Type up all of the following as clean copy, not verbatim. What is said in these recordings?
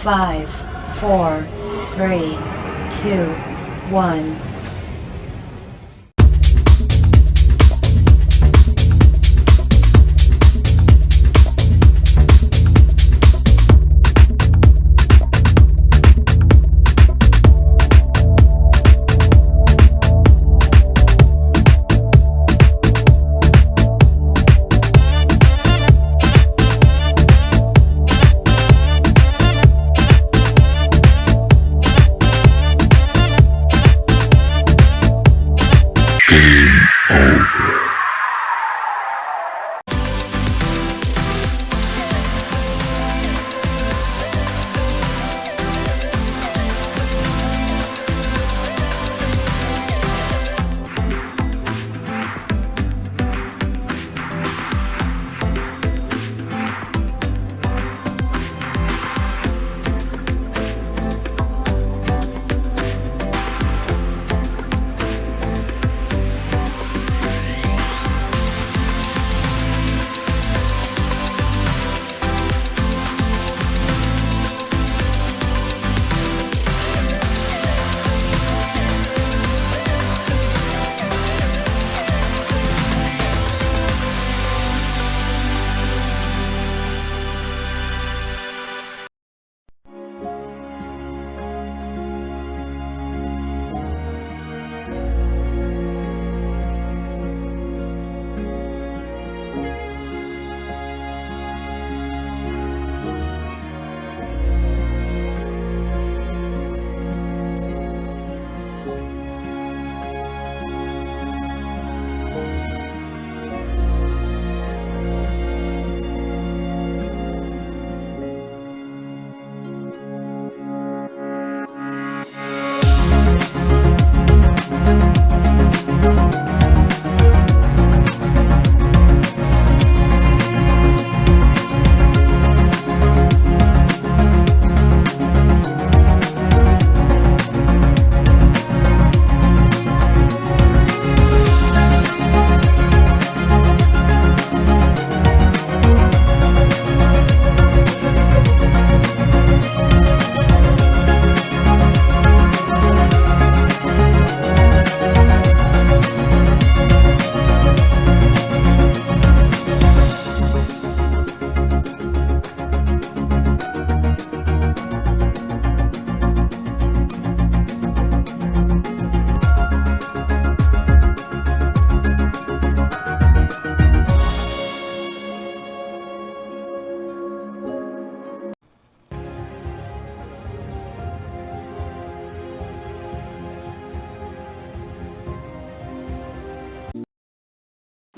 5, 4, 3, 2, 1.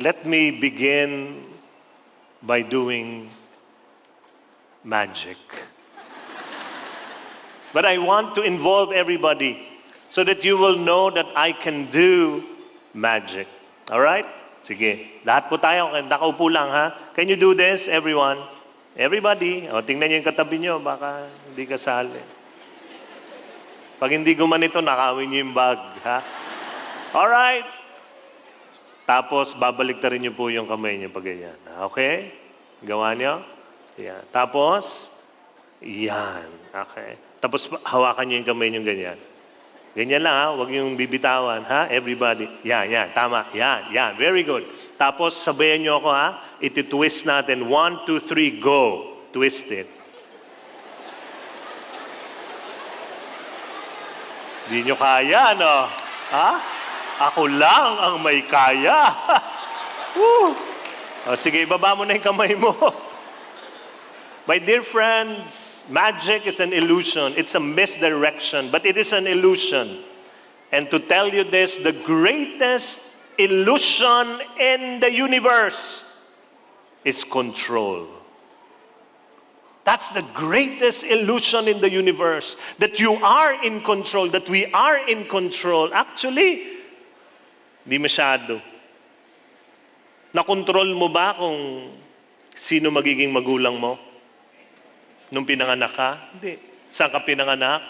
Let me begin by doing magic. But I want to involve everybody so that you will know that I can do magic. All right? Sige. Lahat po tayo. Nakaupo lang, ha? Can you do this, everyone? Everybody. O, tingnan niyo yung katabi niyo. Baka hindi kasali. Pag hindi gumanito, nakawin niyo yung bag, ha? All right? Tapos, babaliktarin niyo po yung kamay niyo pag ganyan. Okay? Gawa niyo? Yan. Tapos, yan. Okay. Tapos, hawakan niyo yung kamay niyo ganyan. Ganyan lang, ha? Huwag niyong bibitawan, ha? Everybody. Yan, yan. Tama. Yan, yan. Very good. Tapos, sabayan niyo ako, ha? Iti-twist natin. 1, 2, 3, go. Twist it. Hindi niyo kaya, no? Ha? Ako lang ang may kaya. O, sige, ibaba mo na yung kamay mo. My dear friends, magic is an illusion. It's a misdirection, but it is an illusion. And to tell you this, the greatest illusion in the universe is control. That's the greatest illusion in the universe. That you are in control, that we are in control. Actually, di masyado. Nakontrol mo ba kung sino magiging magulang mo? Nung pinanganak ka? Hindi. Saan ka pinanganak?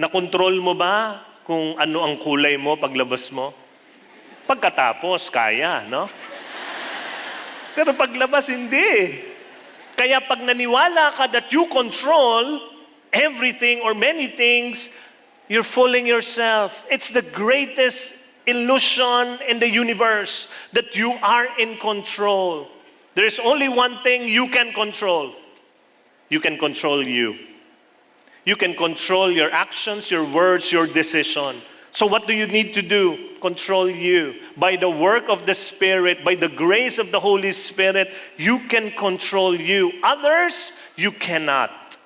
Nakontrol mo ba kung ano ang kulay mo paglabas mo? Pagkatapos, kaya, no? Pero paglabas, hindi. Kaya pag naniwala ka that you control, everything or many things, you're fooling yourself. It's the greatest illusion in the universe that you are in control. There's only one thing you can control. You can control you. You can control your actions, your words, your decision. So what do you need to do? Control you. By the work of the Spirit, by the grace of the Holy Spirit, you can control you. Others, you cannot.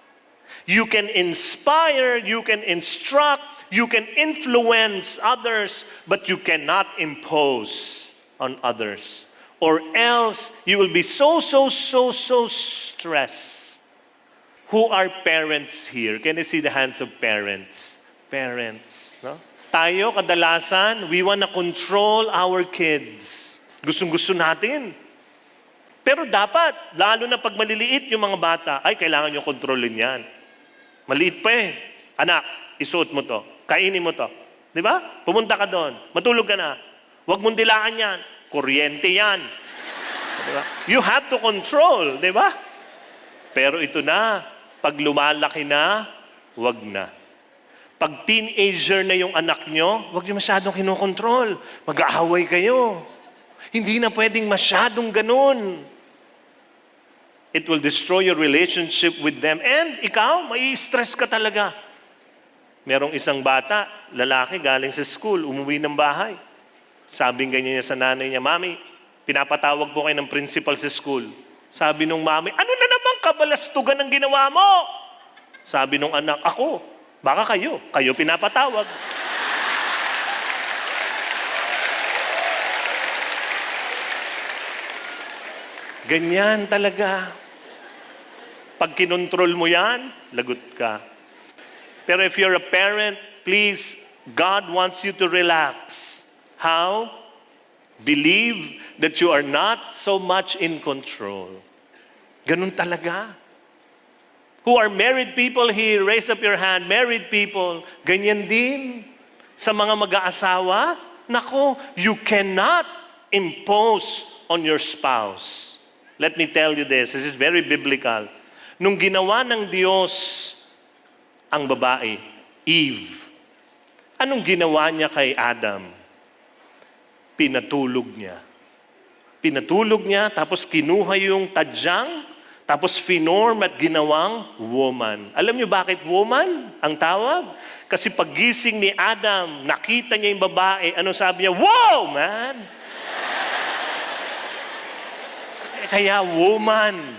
You can inspire, you can instruct, you can influence others, but you cannot impose on others. Or else, you will be so stressed. Who are parents here? Can you see the hands of parents? Parents, no? Tayo, kadalasan, we wanna control our kids. Gustong-gusto natin. Pero dapat, lalo na pag maliliit yung mga bata, ay, kailangan nyo kontrolin yan. Maliit pa eh. Anak, isuot mo to. Kainin mo to. Di ba? Pumunta ka doon. Matulog ka na. Huwag mong dilaan yan. Kuryente yan. Diba? You have to control. Di ba? Pero ito na. Pag lumalaki na, wag na. Pag teenager na yung anak nyo, wag nyo masyadong kinokontrol. Mag-aaway kayo. Hindi na pwedeng masyadong ganun. It will destroy your relationship with them. And ikaw, mai-stress ka talaga. Merong isang bata, lalaki, galing sa school, umuwi ng bahay. Sabing ganyan niya sa nanay niya, Mami, pinapatawag po kayo ng principal sa school. Sabi nung mami, ano na naman kabalastugan ang ginawa mo? Sabi nung anak, ako, baka kayo pinapatawag. Ganyan talaga. Pag kinontrol mo yan, lagot ka. Pero if you're a parent, please, God wants you to relax. How? Believe that you are not so much in control. Ganun talaga. Who are married people here, raise up your hand. Married people, ganyan din. Sa mga mag-aasawa, nako, you cannot impose on your spouse. Let me tell you this is very biblical. Nung ginawa ng Diyos ang babae, Eve, anong ginawa niya kay Adam? Pinatulog niya. Pinatulog niya, tapos kinuha yung tadyang, tapos finorm at ginawang woman. Alam niyo bakit woman ang tawag? Kasi paggising ni Adam, nakita niya yung babae, ano sabi niya? Wow, man! Kaya woman.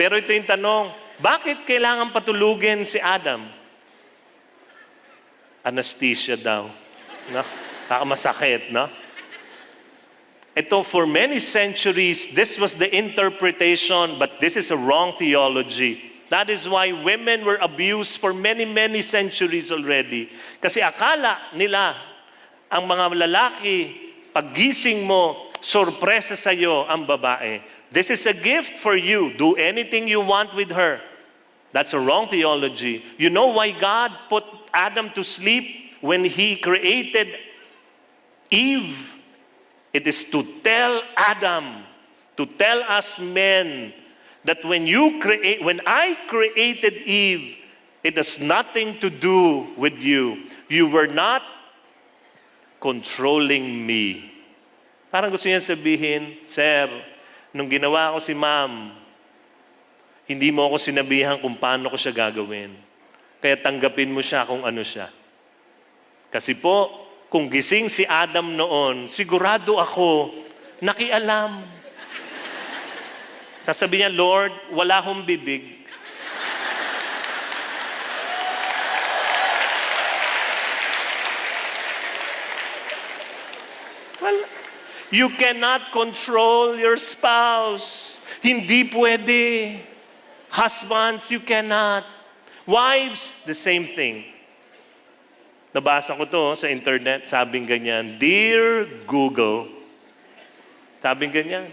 Pero ito yung tanong, bakit kailangan patulugin si Adam? Anesthesia daw. No? Masakit, no? Ito, for many centuries, this was the interpretation, but this is a wrong theology. That is why women were abused for many centuries already. Kasi akala nila, ang mga lalaki, paggising mo, sorpresa sa'yo ang babae. This is a gift for you. Do anything you want with her. That's a wrong theology. You know why God put Adam to sleep when He created Eve? It is to tell Adam, to tell us men, that when I created Eve, it has nothing to do with you. You were not controlling me. Parang gusto niya sabihin, Sir, nung ginawa ko si Ma'am, hindi mo ako sinabihan kung paano ko siya gagawin. Kaya tanggapin mo siya kung ano siya. Kasi po, kung gising si Adam noon, sigurado ako, nakialam. Sasabihin niya, Lord, wala akong bibig. Well, you cannot control your spouse. Hindi pwede. Husbands, you cannot. Wives, the same thing. Nabasa ko to sa internet, sabing ganyan, Dear Google, sabing ganyan,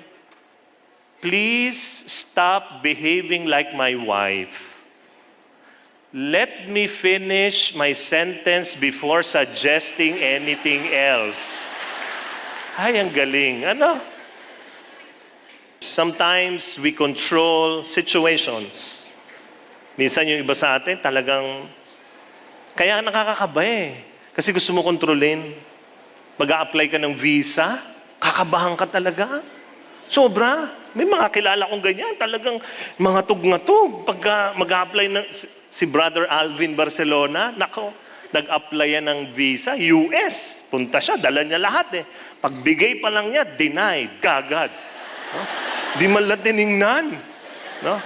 please stop behaving like my wife. Let me finish my sentence before suggesting anything else. Ay, ang galing. Ano? Sometimes we control situations. Minsan yung iba sa atin talagang, kaya nakakakaba eh. Kasi gusto mo kontrolin. Mag-a-apply ka ng visa, kakabahan ka talaga. Sobra. May mga kilala kong ganyan, talagang mga tug-ngatug. Pagka mag-a-apply ng, si Brother Alvin Barcelona, nako, nag-apply yan ng visa, US. Punta siya, dala niya lahat eh. Pagbigay pa lang niya, denied, kagad. No? Di man lang tiningnan. No?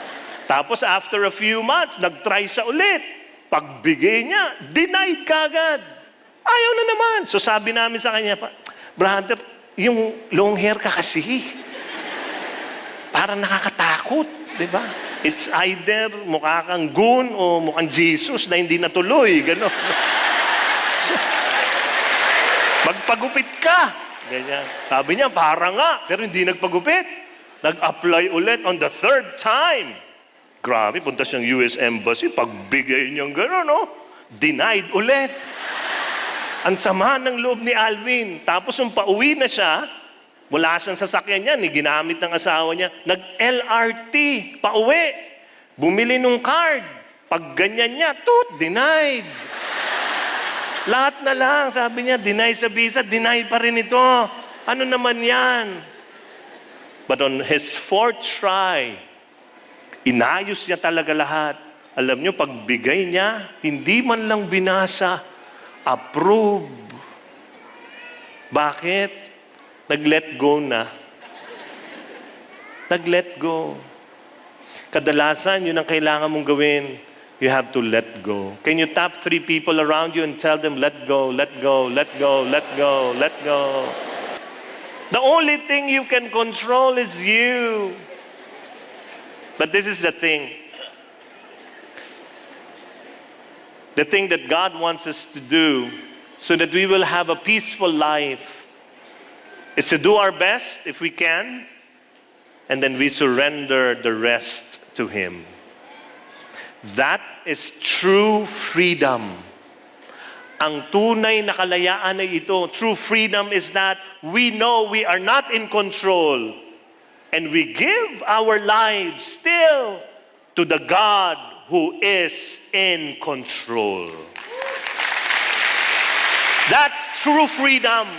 Tapos after a few months, nag-try siya ulit. Pagbigay niya, denied kagad. Ayaw na naman. So sabi namin sa kanya, brother, yung long hair ka kasi. Parang nakakatakot, di ba? It's either mukha kang goon o mukhang Jesus na hindi natuloy. Gano'n. So, magpagupit ka. Ganyan. Sabi niya, parang nga. Pero hindi nagpagupit. Nag-apply ulit on the third time. Grabe, punta siyang US Embassy. Pagbigay niyang gano'n, no? Denied ulit. Ang sama ng loob ni Alvin. Tapos nung pauwi na siya, wala siyang sasakyan niya, ni ginamit ng asawa niya, nag-LRT, pauwi. Bumili nung card. Pag ganyan niya, denied. Lahat na lang, sabi niya, deny sa visa, deny pa rin ito. Ano naman yan? But on his fourth try, inayos niya talaga lahat. Alam niyo, pagbigay niya, hindi man lang binasa, approve. Bakit? Nag-let go na. Nag-let go. Kadalasan, yun ang kailangan mong gawin. You have to let go. Can you tap 3 people around you and tell them, let go, let go, let go, let go, let go. The only thing you can control is you. But this is the thing. The thing that God wants us to do so that we will have a peaceful life is to do our best if we can, and then we surrender the rest to Him. That is true freedom. Ang tunay na kalayaan ay ito. True freedom is that we know we are not in control, and we give our lives still to the God who is in control. That's true freedom.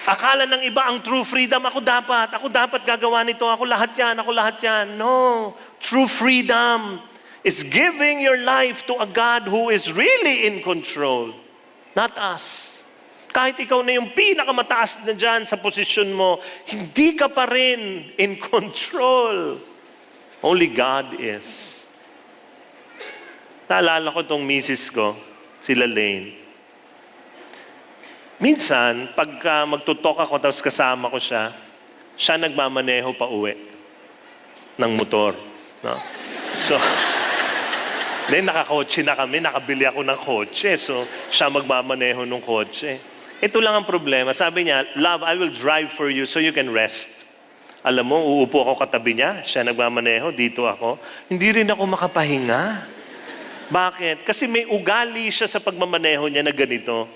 Akala ng iba ang true freedom, ako dapat gagawa nito, ako lahat yan. No. True freedom is giving your life to a God who is really in control, not us. Kahit ikaw na yung pinakamataas na dyan sa posisyon mo, hindi ka pa rin in control. Only God is. Naalala ko itong misis ko, sila Lane. Minsan, pagka magtutok ako tapos kasama ko siya nagmamaneho pa uwi ng motor. No? So, then nakakotse na kami, nakabili ako ng kotse. So, siya magmamaneho ng kotse. Ito lang ang problema. Sabi niya, love, I will drive for you so you can rest. Alam mo, uupo ako katabi niya, siya nagmamaneho, dito ako. Hindi rin ako makapahinga. Bakit? Kasi may ugali siya sa pagmamaneho niya na ganito.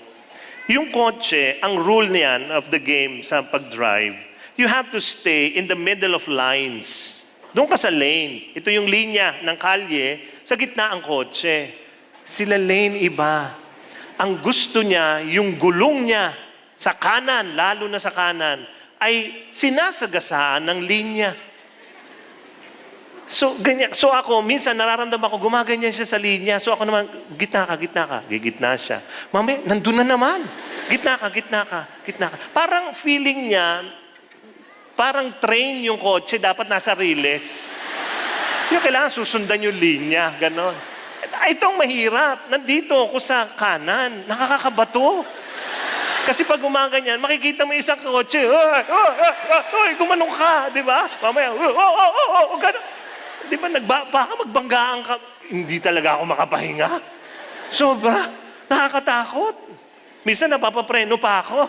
Yung kotse, ang rule niyan of the game sa pag-drive, you have to stay in the middle of lines. Doon ka sa lane. Ito yung linya ng kalye, sa gitna ang kotse. Sila Lane iba. Ang gusto niya, yung gulong niya sa kanan, lalo na sa kanan, ay sinasagasaan ng linya. So, ganyan. So ako, minsan nararamdaman ko, gumaganyan siya sa linya. So ako naman, gitna ka. Gigitna siya. Mamaya, nandun na naman. Gitna ka. Parang feeling niya, parang train yung kotse, dapat nasa riles. Yung kailangan susundan yung linya, ganon. Itong mahirap. Nandito ako sa kanan. Nakakakabato. Kasi pag gumaganyan, makikita mo isang kotse, gumanong ka, di ba? Mamaya, ganon. Di ba, baka magbanggaan ka. Hindi talaga ako makapahinga. Sobra. Nakakatakot. Minsan napapapreno pa ako.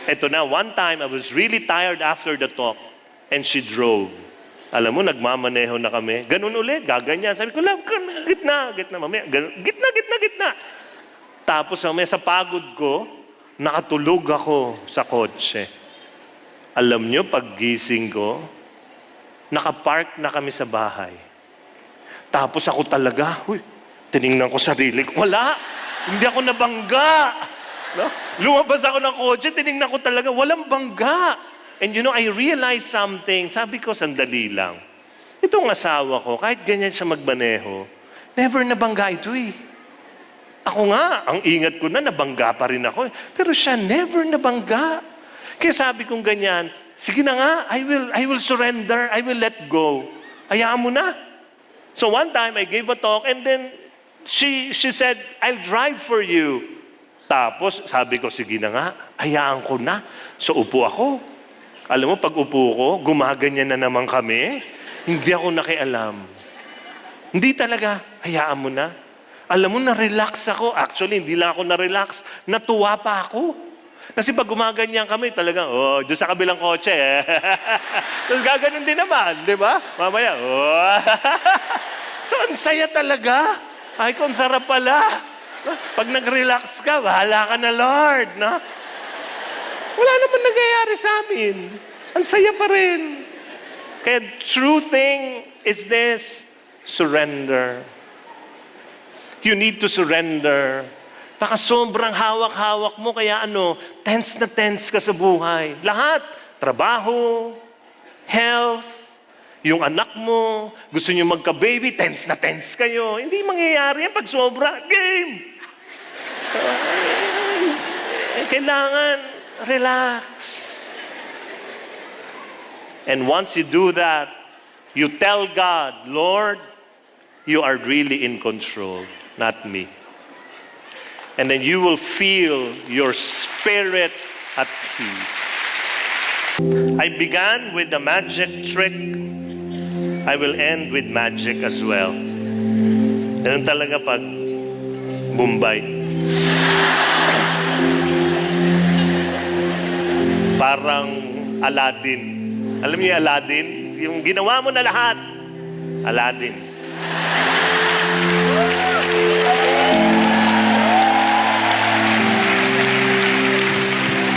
Eto na, one time, I was really tired after the talk. And she drove. Alam mo, nagmamaneho na kami. Ganun ulit, gaganyan. Sabi ko, love, gitna. Mamaya, gitna. Tapos mamaya sa pagod ko, nakatulog ako sa kotse. Alam nyo, paggising ko, nakapark na kami sa bahay. Tapos ako talaga, tiningnan ko sarili ko. Wala! Hindi ako nabangga! No? Lumabas ako ng kotse, tiningnan ko talaga, walang bangga. And I realized something. Sabi ko, sandali lang. Itong asawa ko, kahit ganyan siya magmaneho, never nabangga ito eh. Ako nga, ang ingat ko na, nabangga pa rin ako. Pero siya never nabangga. Kaya sabi kong ganyan, sige na nga, I will surrender, I will let go. Hayaan mo na. So one time, I gave a talk and then she said, I'll drive for you. Tapos, sabi ko, sige na nga, hayaan ko na. So, upo ako. Alam mo, pag upo ko, gumaganyan na naman kami. Hindi ako nakialam. Hindi talaga, hayaan mo na. Alam mo, na-relax ako. Actually, hindi lang ako na-relax. Natuwa pa ako. Kasi pag gumaganyan kami, talagang, doon sa kabilang kotse. Tapos gaganon din naman, di ba? Mamaya, So, ang saya talaga. Ay, kung sarap pala. Pag nag-relax ka, bahala ka na, Lord. No? Wala naman nangyayari sa amin. Ang saya pa rin. Kaya true thing is this, surrender. You need to surrender. Baka sobrang hawak-hawak mo, kaya tense na tense ka sa buhay. Lahat, trabaho, health, yung anak mo, gusto niyo magka-baby, tense na tense kayo. Hindi mangyayari yan pag sobra. Game! Kailangan relax. And once you do that, you tell God, Lord, you are really in control, not me. And then you will feel your spirit at peace. I began with the magic trick. I will end with magic as well. Ganun talaga pag Mumbai. Parang Aladdin. Alam niyo Aladdin? Yung ginawa mo na lahat. Aladdin.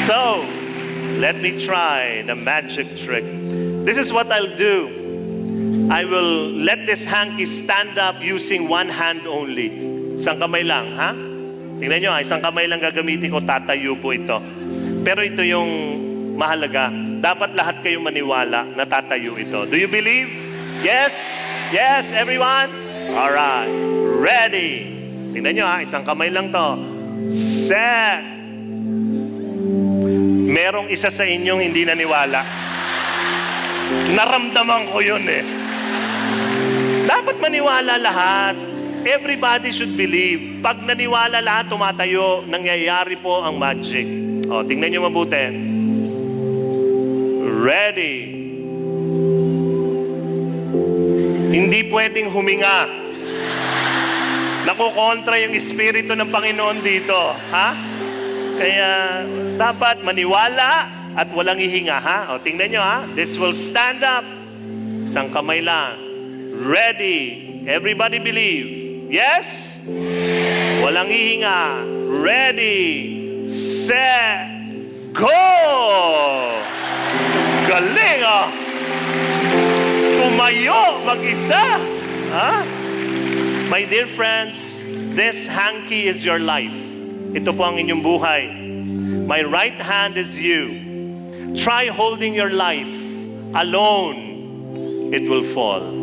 So, let me try the magic trick. This is what I'll do. I will let this hanky stand up using one hand only. Isang kamay lang, ha? Tingnan nyo, isang kamay lang gagamitin ko, tatayo po ito. Pero ito yung mahalaga. Dapat lahat kayo maniwala na tatayo ito. Do you believe? Yes? Yes, everyone? Alright. Ready? Tingnan nyo, ha? Isang kamay lang to. Set. Merong isa sa inyong hindi naniwala. Naramdaman ko yun eh. Dapat maniwala lahat. Everybody should believe. Pag naniwala lahat, tumatayo, nangyayari po ang magic. Tingnan nyo mabuti. Ready. Hindi pwedeng huminga. Nakukontra yung espiritu ng Panginoon dito. Ha? Kaya dapat maniwala at walang ihinga. Ha? Tingnan nyo ha. This will stand up. Isang kamay lang. Ready. Everybody believe. Yes? Walang ihinga. Ready, set, go! Galing ah! Tumayo mag-isa. Ha? My dear friends, this hanky is your life. Ito po ang inyong buhay. My right hand is you. Try holding your life alone. It will fall.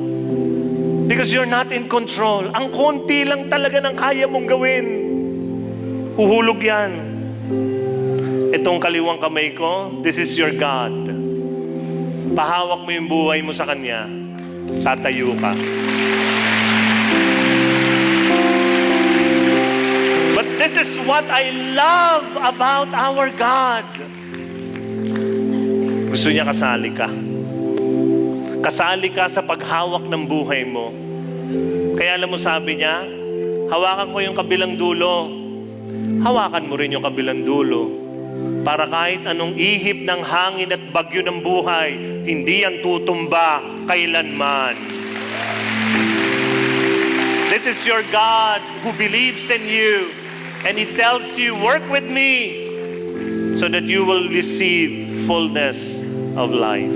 Because you're not in control. Ang konti lang talaga ng kaya mong gawin. Huhulog yan. Itong kaliwang kamay ko, this is your God. Pahawak mo yung buhay mo sa Kanya. Tatayo ka. But this is what I love about our God. Gusto niya kasali ka. Kasali ka sa paghawak ng buhay mo. Kaya alam mo sabi niya, hawakan ko yung kabilang dulo. Hawakan mo rin yung kabilang dulo. Para kahit anong ihip ng hangin at bagyo ng buhay, hindi yan tutumba kailanman. This is your God who believes in you. And He tells you, work with me so that you will receive fullness of life.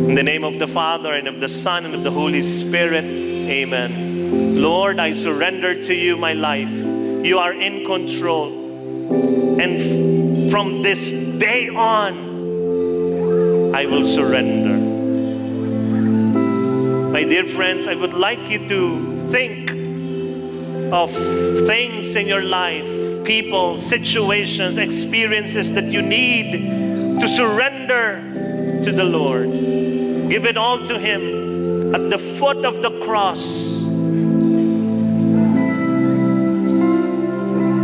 In the name of the Father, and of the Son, and of the Holy Spirit, amen. Lord, I surrender to you my life. You are in control. And from this day on, I will surrender. My dear friends, I would like you to think of things in your life, people, situations, experiences that you need to surrender to the Lord. Give it all to Him at the foot of the cross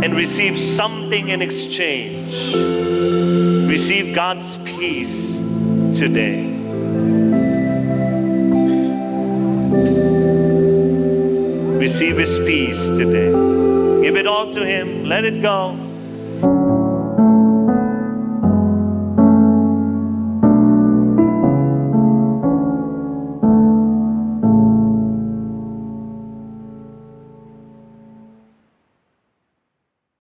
and receive something in exchange. Receive God's peace today. Receive His peace today. Give it all to Him. Let it go.